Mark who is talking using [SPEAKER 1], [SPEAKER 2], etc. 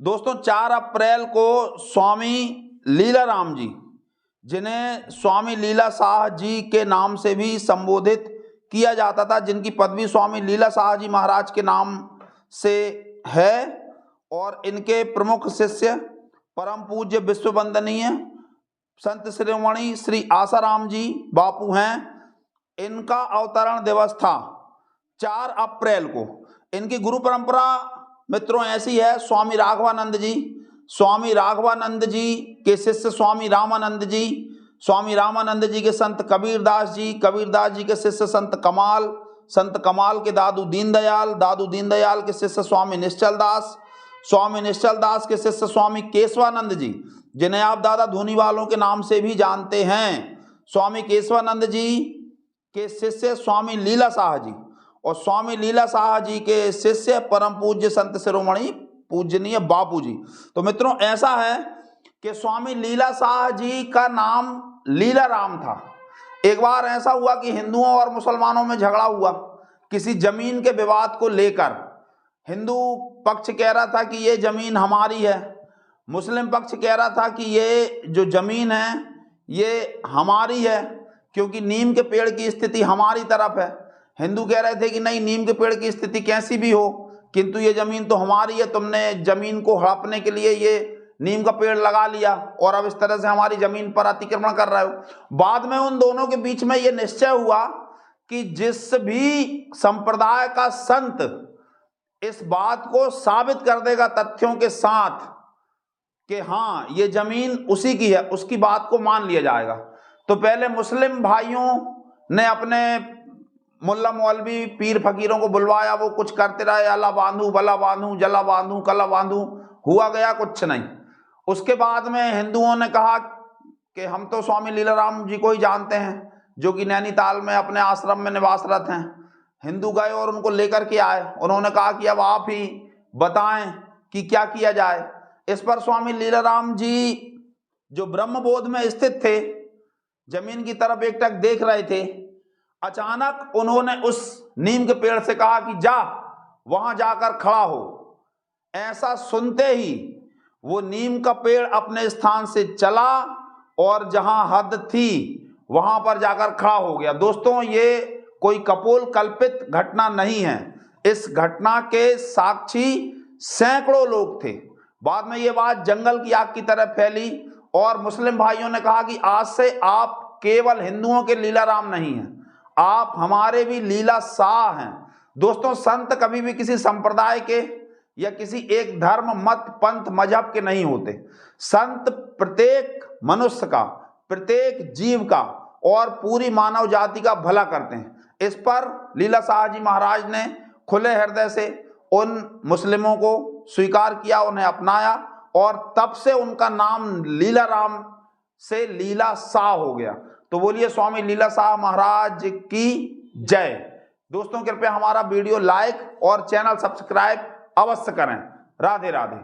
[SPEAKER 1] दोस्तों 4 अप्रैल को स्वामी लीलाराम जी, जिन्हें स्वामी लीला शाह जी के नाम से भी संबोधित किया जाता था, जिनकी पदवी स्वामी लीला शाह जी महाराज के नाम से है, और इनके प्रमुख शिष्य परम पूज्य विश्व वंदनीय संत शिरोमणि श्री आसाराम जी बापू हैं। इनका अवतरण दिवस था 4 अप्रैल को। इनकी गुरु परंपरा मित्रों ऐसी है, स्वामी राघवानंद जी, स्वामी राघवानंद जी के शिष्य स्वामी रामानंद जी, स्वामी रामानंद जी के संत कबीरदास जी, कबीरदास जी के शिष्य संत कमाल, संत कमाल के दादू दीनदयाल, दादू दीनदयाल के शिष्य स्वामी निश्चल दास, स्वामी निश्चल दास के शिष्य स्वामी केशवानंद जी, जिन्हें आप दादा धूनी वालों के नाम से भी जानते हैं, स्वामी केशवानंद जी के शिष्य स्वामी लीला शाह जी, और स्वामी लीला शाह जी के शिष्य परम पूज्य संत शिरोमणि पूजनीय बापू जी। तो मित्रों ऐसा है कि स्वामी लीला शाह जी का नाम लीलाराम था। एक बार ऐसा हुआ कि हिंदुओं और मुसलमानों में झगड़ा हुआ किसी जमीन के विवाद को लेकर। हिंदू पक्ष कह रहा था कि ये जमीन हमारी है, मुस्लिम पक्ष कह रहा था कि ये जो जमीन है ये हमारी है क्योंकि नीम के पेड़ की स्थिति हमारी तरफ है। हिंदू कह रहे थे कि नहीं, नीम के पेड़ की स्थिति कैसी भी हो किंतु ये जमीन तो हमारी है, तुमने जमीन को हड़पने के लिए ये नीम का पेड़ लगा लिया और अब इस तरह से हमारी जमीन पर अतिक्रमण कर रहे हो। बाद में उन दोनों के बीच में ये निश्चय हुआ कि जिस भी संप्रदाय का संत इस बात को साबित कर देगा तथ्यों के साथ कि हाँ ये जमीन उसी की है, उसकी बात को मान लिया जाएगा। तो पहले मुस्लिम भाइयों ने अपने मुल्ला मौलवी पीर फकीरों को बुलवाया, वो कुछ करते रहे, अला बांधू बला बांधू जला बांधू कला बांधू, हुआ गया कुछ नहीं। उसके बाद में हिंदुओं ने कहा कि हम तो स्वामी लीलाराम जी को ही जानते हैं जो कि नैनीताल में अपने आश्रम में निवासरत हैं। हिंदू गए और उनको लेकर के आए, उन्होंने कहा कि अब आप ही बताएं कि क्या किया जाए। इस पर स्वामी लीलाराम जी जो ब्रह्मबोध में स्थित थे, जमीन की तरफ एकटक देख रहे थे, अचानक उन्होंने उस नीम के पेड़ से कहा कि जा वहां जाकर खड़ा हो। ऐसा सुनते ही वो नीम का पेड़ अपने स्थान से चला और जहां हद थी वहां पर जाकर खड़ा हो गया। दोस्तों ये कोई कपोल कल्पित घटना नहीं है, इस घटना के साक्षी सैकड़ों लोग थे। बाद में ये बात जंगल की आग की तरह फैली और मुस्लिम भाइयों ने कहा कि आज से आप केवल हिंदुओं के लीलाराम नहीं हैं, आप हमारे भी लीला शाह हैं। दोस्तों संत कभी भी किसी संप्रदाय के या किसी एक धर्म मत पंथ मजहब के नहीं होते। संत प्रत्येक मनुष्य का, प्रत्येक जीव का और पूरी मानव जाति का भला करते हैं। इस पर लीला शाह जी महाराज ने खुले हृदय से उन मुस्लिमों को स्वीकार किया, उन्हें अपनाया और तब से उनका नाम लीलाराम से लीला शाह हो गया। तो बोलिए स्वामी लीला शाह महाराज की जय। दोस्तों कृपया हमारा वीडियो लाइक और चैनल सब्सक्राइब अवश्य करें। राधे राधे।